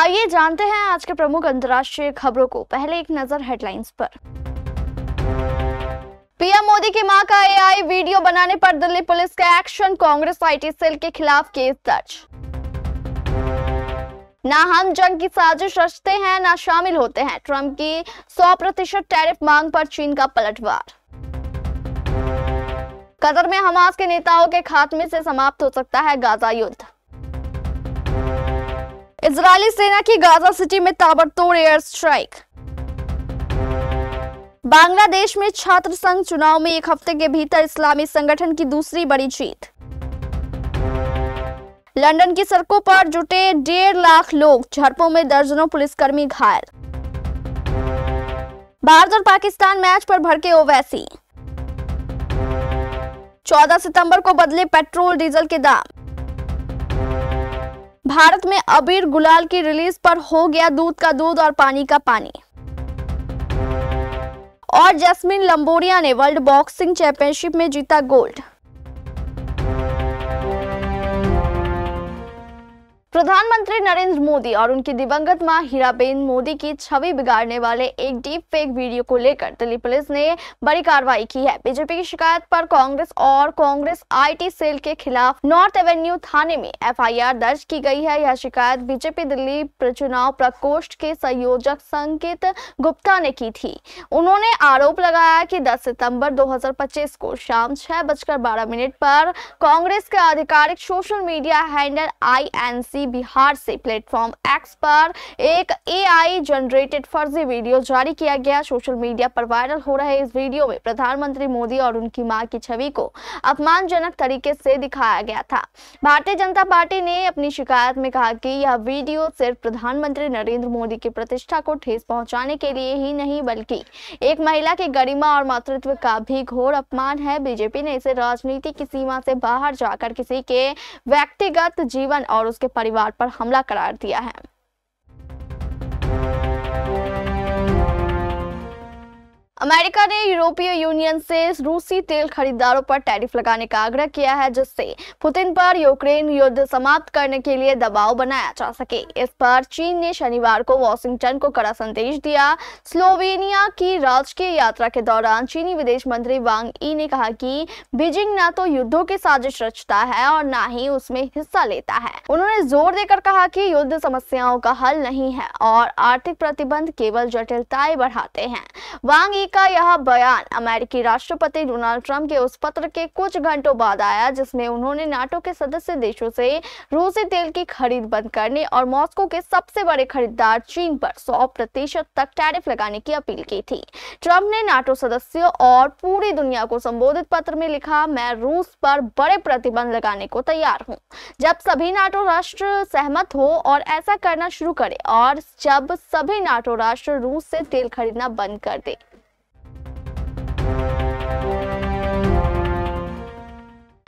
आइए जानते हैं आज के प्रमुख अंतर्राष्ट्रीय खबरों को। पहले एक नजर हेडलाइंस पर। पीएम मोदी की मां का एआई वीडियो बनाने पर दिल्ली पुलिस का एक्शन, कांग्रेस आईटी सेल के खिलाफ केस दर्ज। ना हम जंग की साजिश रचते हैं ना शामिल होते हैं, ट्रंप की 100% टैरिफ मांग पर चीन का पलटवार। कतर में हमास के नेताओं के खात्मे से समाप्त हो सकता है गाजा युद्ध। इजरायली सेना की गाजा सिटी में ताबड़तोड़ एयर स्ट्राइक। बांग्लादेश में छात्र संघ चुनाव में एक हफ्ते के भीतर इस्लामी संगठन की दूसरी बड़ी जीत। लंदन की सड़कों पर जुटे 1.5 लाख लोग, झड़पों में दर्जनों पुलिसकर्मी घायल। भारत और पाकिस्तान मैच पर भड़के ओवैसी। 14 सितंबर को बदले पेट्रोल डीजल के दाम। भारत में अबीर गुलाल की रिलीज पर हो गया दूध का दूध और पानी का पानी। और जैस्मिन लंबोरिया ने वर्ल्ड बॉक्सिंग चैंपियनशिप में जीता गोल्ड। प्रधानमंत्री नरेंद्र मोदी और उनकी दिवंगत मां हीराबेन मोदी की छवि बिगाड़ने वाले एक डीप फेक वीडियो को लेकर दिल्ली पुलिस ने बड़ी कार्रवाई की है। बीजेपी की शिकायत पर कांग्रेस और कांग्रेस आईटी सेल के खिलाफ नॉर्थ एवेन्यू थाने में एफआईआर दर्ज की गई है। यह शिकायत बीजेपी दिल्ली चुनाव प्रकोष्ठ के संयोजक संकेत गुप्ता ने की थी। उन्होंने आरोप लगाया कि 10 सितंबर 2025 को शाम 6:12 पर कांग्रेस के आधिकारिक social media handle INC Bihar से प्लेटफॉर्म एक्स पर एक एआई जनरेटेड फर्जी वीडियो जारी किया गया। सोशल मीडिया पर वायरल हो रहे इस वीडियो में प्रधानमंत्री मोदी और उनकी मां की छवि को अपमानजनक तरीके से दिखाया गया था। भारतीय जनता पार्टी ने अपनी शिकायत में कहा कि यह वीडियो सिर्फ प्रधानमंत्री नरेंद्र मोदी की प्रतिष्ठा को ठेस पहुंचाने के लिए ही नहीं बल्कि एक महिला की गरिमा और मातृत्व का भी घोर अपमान है। बीजेपी ने इसे राजनीति की सीमा से बाहर जाकर किसी के व्यक्तिगत जीवन और उसके परिवार पर हमला करार दिया है। अमेरिका ने यूरोपीय यूनियन से रूसी तेल खरीदारों पर टैरिफ लगाने का आग्रह किया है, जिससे पुतिन पर यूक्रेन युद्ध समाप्त करने के लिए दबाव बनाया जा सके। इस पर चीन ने शनिवार को वॉशिंगटन को कड़ा संदेश दिया। स्लोवेनिया की राजकीय यात्रा के दौरान चीनी विदेश मंत्री वांग यी ने कहा कि बीजिंग न तो युद्धों की साजिश रचता है और न ही उसमें हिस्सा लेता है। उन्होंने जोर देकर कहा कि युद्ध समस्याओं का हल नहीं है और आर्थिक प्रतिबंध केवल जटिलताएं बढ़ाते हैं। वांग यी का यह बयान अमेरिकी राष्ट्रपति डोनाल्ड ट्रंप के उस पत्र के कुछ घंटों बाद आया जिसमें उन्होंने नाटो के सदस्य देशों से रूसी तेल की खरीद बंद करने और मॉस्को के सबसे बड़े खरीदार चीन पर 100% तक टैरिफ लगाने की अपील की थी। ट्रंप ने नाटो सदस्यों और पूरी दुनिया को संबोधित पत्र में लिखा, मैं रूस पर बड़े प्रतिबंध लगाने को तैयार हूं जब सभी नाटो राष्ट्र सहमत हो और ऐसा करना शुरू करें और जब सभी नाटो राष्ट्र रूस से तेल खरीदना बंद कर दे।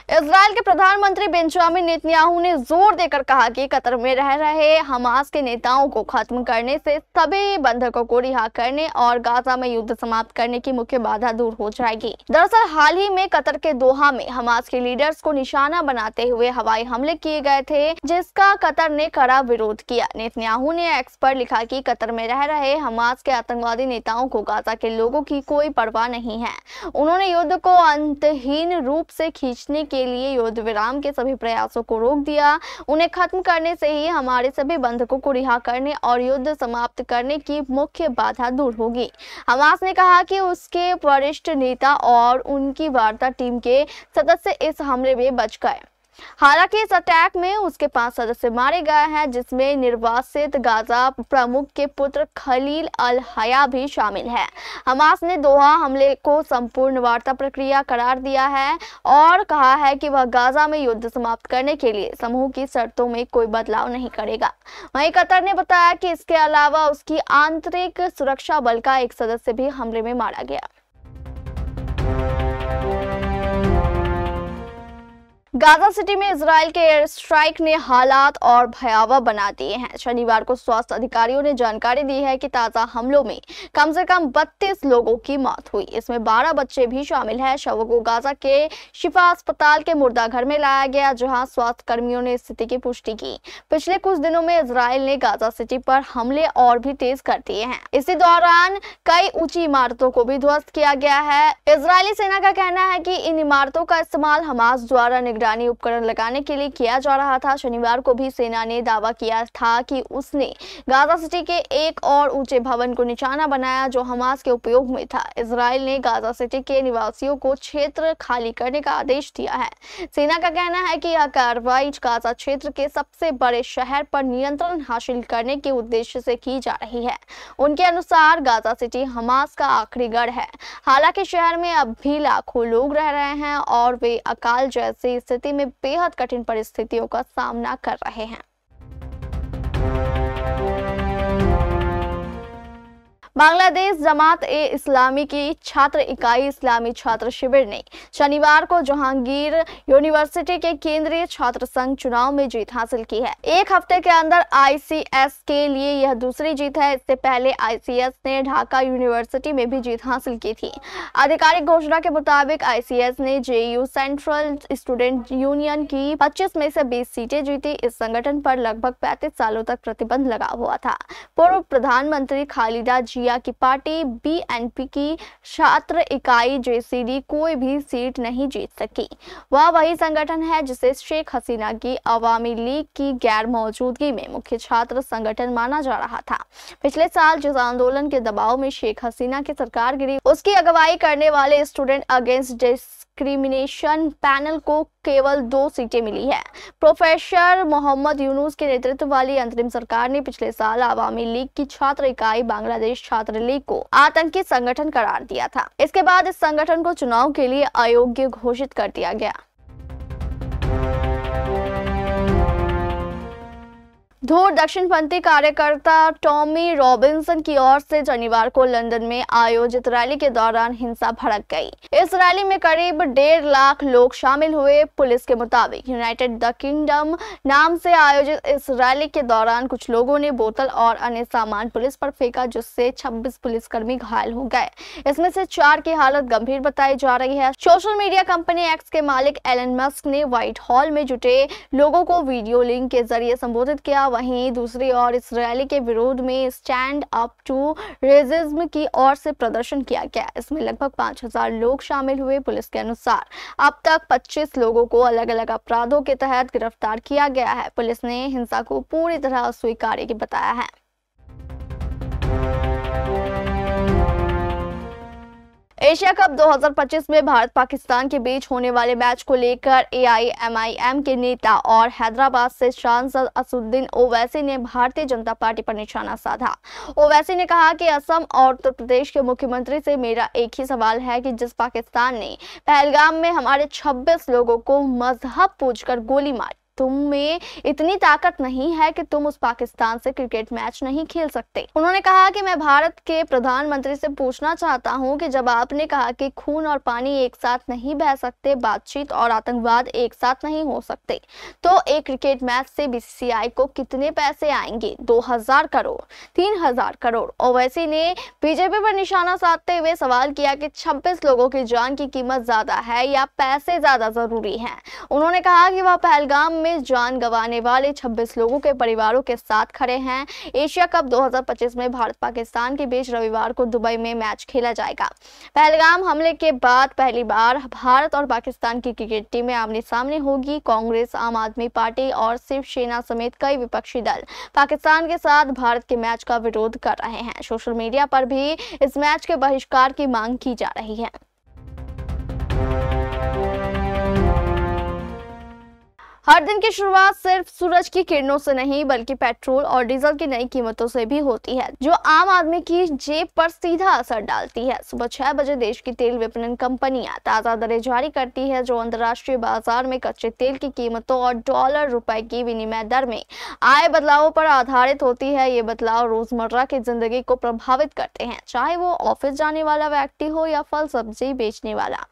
इजराइल के प्रधानमंत्री बेंजामिन नेतन्याहू ने जोर देकर कहा कि कतर में रह रहे हमास के नेताओं को खत्म करने से सभी बंधकों को रिहा करने और गाजा में युद्ध समाप्त करने की मुख्य बाधा दूर हो जाएगी। दरअसल हाल ही में कतर के दोहा में हमास के लीडर्स को निशाना बनाते हुए हवाई हमले किए गए थे, जिसका कतर ने कड़ा विरोध किया। नेतन्याहू ने एक्स पर लिखा कि कतर में रह रहे हमास के आतंकवादी नेताओं को गाजा के लोगों की कोई परवाह नहीं है। उन्होंने युद्ध को अंतहीन रूप से खींचने के लिए युद्ध विराम के सभी प्रयासों को रोक दिया। उन्हें खत्म करने से ही हमारे सभी बंधकों को रिहा करने और युद्ध समाप्त करने की मुख्य बाधा दूर होगी। हमास ने कहा कि उसके वरिष्ठ नेता और उनकी वार्ता टीम के सदस्य इस हमले में बच गए। हालांकि इस अटैक में उसके 5 सदस्य मारे गए हैं, जिसमें निर्वासित गाजा प्रमुख के पुत्र खलील अल हया भी शामिल है। हमास ने दोहा हमले को संपूर्ण वार्ता प्रक्रिया करार दिया है और कहा है कि वह गाजा में युद्ध समाप्त करने के लिए समूह की शर्तों में कोई बदलाव नहीं करेगा। वहीं कतर ने बताया कि इसके अलावा उसकी आंतरिक सुरक्षा बल का एक सदस्य भी हमले में मारा गया। गाजा सिटी में इजराइल के एयर स्ट्राइक ने हालात और भयावह बना दिए हैं। शनिवार को स्वास्थ्य अधिकारियों ने जानकारी दी है कि ताजा हमलों में कम से कम 32 लोगों की मौत हुई। इसमें 12 बच्चे भी शामिल हैं। शवों को गाजा के शिफा अस्पताल के मुर्दाघर में लाया गया, जहां स्वास्थ्य कर्मियों ने स्थिति की पुष्टि की। पिछले कुछ दिनों में इजराइल ने गाजा सिटी पर हमले और भी तेज कर दिए हैं। इसी दौरान कई ऊंची इमारतों को भी ध्वस्त किया गया है। इजरायली सेना का कहना है कि इन इमारतों का इस्तेमाल हमास द्वारा निगरानी उपकरण लगाने के लिए किया जा रहा था। शनिवार को भी सेना ने दावा किया था कि उसने गाजा सिटी के एक और ऊंचे भवन को निशाना बनाया जो हमास के उपयोग में था। इजराइल ने गाजा सिटी के निवासियों को क्षेत्र खाली करने का आदेश दिया है। सेना का कहना है कि यह कार्रवाई गाजा क्षेत्र के सबसे बड़े शहर पर नियंत्रण हासिल करने के उद्देश्य से की जा रही है। उनके अनुसार गाजा सिटी हमास का आखिरी गढ़ है। हालांकि शहर में अब भी लाखों लोग रह रहे हैं और वे अकाल जैसी स्थिति में बेहद कठिन परिस्थितियों का सामना कर रहे हैं। बांग्लादेश जमात-ए-इस्लामी की छात्र इकाई इस्लामी छात्र शिविर ने शनिवार को जहांगीर यूनिवर्सिटी के केंद्रीय छात्र संघ चुनाव में जीत हासिल की है। एक हफ्ते के अंदर आईसीएस के लिए यह दूसरी जीत है। इससे पहले आईसीएस ने ढाका यूनिवर्सिटी में भी जीत हासिल की थी। आधिकारिक घोषणा के मुताबिक आईसीएस ने जेयू सेंट्रल स्टूडेंट यूनियन की 25 में से 20 सीटें जीती। इस संगठन पर लगभग 35 सालों तक प्रतिबंध लगा हुआ था। पूर्व प्रधानमंत्री खालिदा जिया की पार्टी बीएनपी की छात्र इकाई जेसीडी कोई भी सीट नहीं जीत सकी। वह वही संगठन है जिसे शेख हसीना की अवामी लीग की गैर मौजूदगी में मुख्य छात्र संगठन माना जा रहा था। पिछले साल जिस आंदोलन के दबाव में शेख हसीना की सरकार गिरी, उसकी अगुवाई करने वाले स्टूडेंट अगेंस्ट डिस्क्रिमिनेशन पैनल को केवल 2 सीटें मिली है। प्रोफेसर मोहम्मद यूनुस के नेतृत्व वाली अंतरिम सरकार ने पिछले साल अवामी लीग की छात्र इकाई बांग्लादेश छात्र लीग को आतंकी संगठन करार दिया था। इसके बाद इस संगठन को चुनाव के लिए अयोग्य घोषित कर दिया गया। धूर दक्षिणपंथी कार्यकर्ता टॉमी रॉबिन्सन की ओर से शनिवार को लंदन में आयोजित रैली के दौरान हिंसा भड़क गई। इस रैली में करीब 1.5 लाख लोग शामिल हुए। पुलिस के मुताबिक यूनाइटेड द किंगडम नाम से आयोजित इस रैली के दौरान कुछ लोगों ने बोतल और अन्य सामान पुलिस पर फेंका, जिससे 26 पुलिसकर्मी घायल हो गए। इसमें से 4 की हालत गंभीर बताई जा रही है। सोशल मीडिया कंपनी एक्स के मालिक एलन मस्क ने व्हाइट हॉल में जुटे लोगों को वीडियो लिंक के जरिए संबोधित किया। वहीं दूसरी ओर इस रैली के विरोध में स्टैंड अप टू रेसिज्म की ओर से प्रदर्शन किया गया। इसमें लगभग 5000 लोग शामिल हुए। पुलिस के अनुसार अब तक 25 लोगों को अलग अलग अपराधों के तहत गिरफ्तार किया गया है। पुलिस ने हिंसा को पूरी तरह अस्वीकार्य बताया है। एशिया कप 2025 में भारत पाकिस्तान के बीच होने वाले मैच को लेकर एआईएमआईएम के नेता और हैदराबाद से सांसद असदुद्दीन ओवैसी ने भारतीय जनता पार्टी पर निशाना साधा। ओवैसी ने कहा कि असम और उत्तर प्रदेश के मुख्यमंत्री से मेरा एक ही सवाल है कि जिस पाकिस्तान ने पहलगाम में हमारे 26 लोगों को मजहब पूछकर गोली मारी, तुम में इतनी ताकत नहीं है कि तुम उस पाकिस्तान से क्रिकेट मैच नहीं खेल सकते। उन्होंने कहा कि मैं भारत के प्रधानमंत्री से पूछना चाहता हूं कि जब आपने कहा कि खून और पानी एक साथ नहीं बह सकते, बातचीत और आतंकवाद एक साथ नहीं हो सकते, तो एक क्रिकेट मैच से बीसीसीआई को कितने पैसे आएंगे? 2000 करोड़, 3000 करोड़। ओवैसी ने बीजेपी पर निशाना साधते हुए सवाल किया कि 26 लोगों की जान की कीमत ज्यादा है या पैसे ज्यादा जरूरी है। उन्होंने कहा कि वह पहलगाम में जान गंवाने वाले 26 लोगों के परिवारों के साथ खड़े हैं। एशिया कप 2025 में भारत पाकिस्तान के बीच रविवार को दुबई में मैच खेला जाएगा। पहलगाम हमले के बाद पहली बार भारत और पाकिस्तान की क्रिकेट टीमें आमने सामने होगी। कांग्रेस, आम आदमी पार्टी और शिवसेना समेत कई विपक्षी दल पाकिस्तान के साथ भारत के मैच का विरोध कर रहे हैं। सोशल मीडिया पर भी इस मैच के बहिष्कार की मांग की जा रही है। हर दिन की शुरुआत सिर्फ सूरज की किरणों से नहीं बल्कि पेट्रोल और डीजल की नई कीमतों से भी होती है, जो आम आदमी की जेब पर सीधा असर डालती है। सुबह 6 बजे देश की तेल विपणन कंपनियां ताजा दरें जारी करती है, जो अंतर्राष्ट्रीय बाजार में कच्चे तेल की कीमतों और डॉलर रुपए की विनिमय दर में आए बदलावों पर आधारित होती है। ये बदलाव रोजमर्रा की जिंदगी को प्रभावित करते हैं, चाहे वो ऑफिस जाने वाला व्यक्ति हो या फल सब्जी बेचने वाला।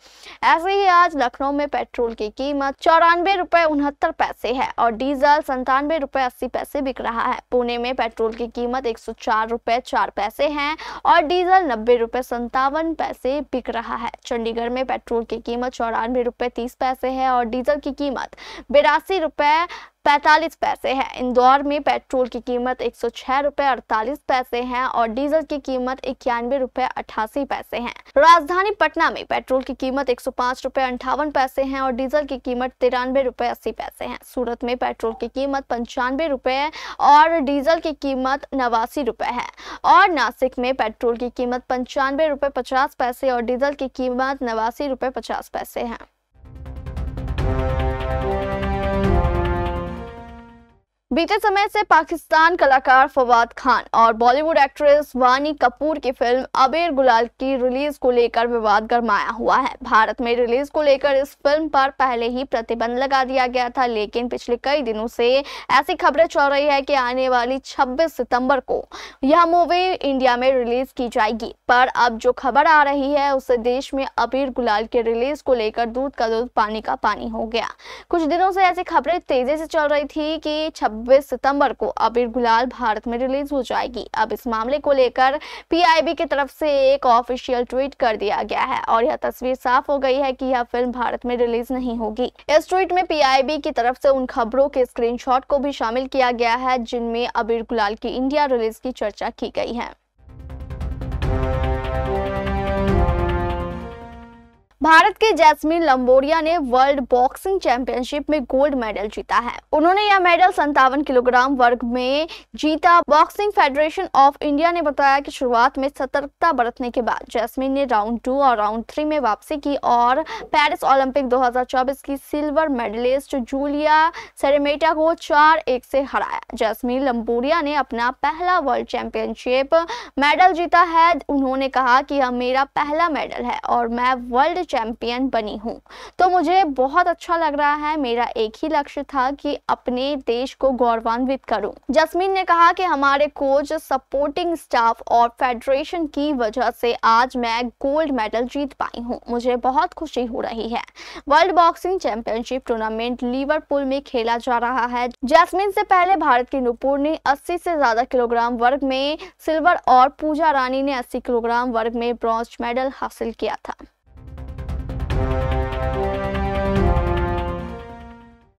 ऐसे ही आज लखनऊ में पेट्रोल की कीमत 94 रुपए 69 पैसे है और डीजल 97 रुपए 80 पैसे बिक रहा है। पुणे में पेट्रोल की कीमत 104 रुपए 4 पैसे है और डीजल 90 रुपए 57 पैसे बिक रहा है। चंडीगढ़ में पेट्रोल की कीमत 94 रुपए 30 पैसे है और डीजल की कीमत 82 रुपए 45 पैसे है। इंदौर में पेट्रोल की कीमत 106 रुपए 48 पैसे है और डीजल की कीमत 91 रुपए 88 पैसे है। राजधानी पटना में पेट्रोल की कीमत 105 रुपए 58 पैसे है और डीजल की कीमत 93 रुपए 80 पैसे है। सूरत में पेट्रोल की कीमत 95 रुपए और डीजल की कीमत 89 रुपए है और नासिक में पेट्रोल की कीमत 95 रुपए 50 पैसे और डीजल की कीमत 89 रुपए 50 पैसे है। बीते समय से पाकिस्तान कलाकार फवाद खान और बॉलीवुड एक्ट्रेस वानी कपूर की फिल्म अबीर गुलाल की रिलीज को लेकर विवाद गरमाया हुआ है। भारत में रिलीज को लेकर इस फिल्म पर पहले ही प्रतिबंध लगा दिया गया था, लेकिन पिछले कई दिनों से ऐसी खबरें चल रही है कि आने वाली 26 सितंबर को यह मूवी इंडिया में रिलीज की जाएगी। पर अब जो खबर आ रही है उससे देश में अबीर गुलाल की रिलीज को लेकर दूध का दूध पानी का पानी हो गया। कुछ दिनों से ऐसी खबरें तेजी से चल रही थी कि 26 सितंबर को अबीर गुलाल भारत में रिलीज हो जाएगी। अब इस मामले को लेकर पीआईबी की तरफ से एक ऑफिशियल ट्वीट कर दिया गया है और यह तस्वीर साफ हो गई है कि यह फिल्म भारत में रिलीज नहीं होगी। इस ट्वीट में पीआईबी की तरफ से उन खबरों के स्क्रीनशॉट को भी शामिल किया गया है जिनमें अबीर गुलाल की इंडिया रिलीज की चर्चा की गई है। भारत के जैस्मिन लंबोरिया ने वर्ल्ड बॉक्सिंग चैंपियनशिप में गोल्ड मेडल जीता है। उन्होंने यह मेडल 57 किलोग्राम वर्ग में जीता। बॉक्सिंग फेडरेशन ऑफ इंडिया ने बताया कि शुरुआत में सतर्कता बरतने के बाद जैस्मिन ने राउंड 2 और राउंड 3 में वापसी की और पेरिस ओलंपिक 2024 की सिल्वर मेडलिस्ट जूलिया सेरेमेटा को 4-1 से हराया। जैस्मिन लंबोरिया ने अपना पहला वर्ल्ड चैंपियनशिप मेडल जीता है। उन्होंने कहा कि यह मेरा पहला मेडल है और मैं वर्ल्ड चैंपियन बनी हूं, तो मुझे बहुत अच्छा लग रहा है। मेरा एक ही लक्ष्य था कि अपने देश को गौरवान्वित करूं। जैस्मिन ने कहा कि हमारे कोच, सपोर्टिंग स्टाफ और फेडरेशन की वजह से आज मैं गोल्ड मेडल जीत पाई हूं। मुझे बहुत खुशी हो रही है। World boxing championship tournament Liverpool में खेला जा रहा है। जैस्मिन से पहले भारत की नुपुर ने 80 से ज्यादा किलोग्राम वर्ग में सिल्वर और पूजा रानी ने 80 किलोग्राम वर्ग में ब्रॉन्ज मेडल हासिल किया था।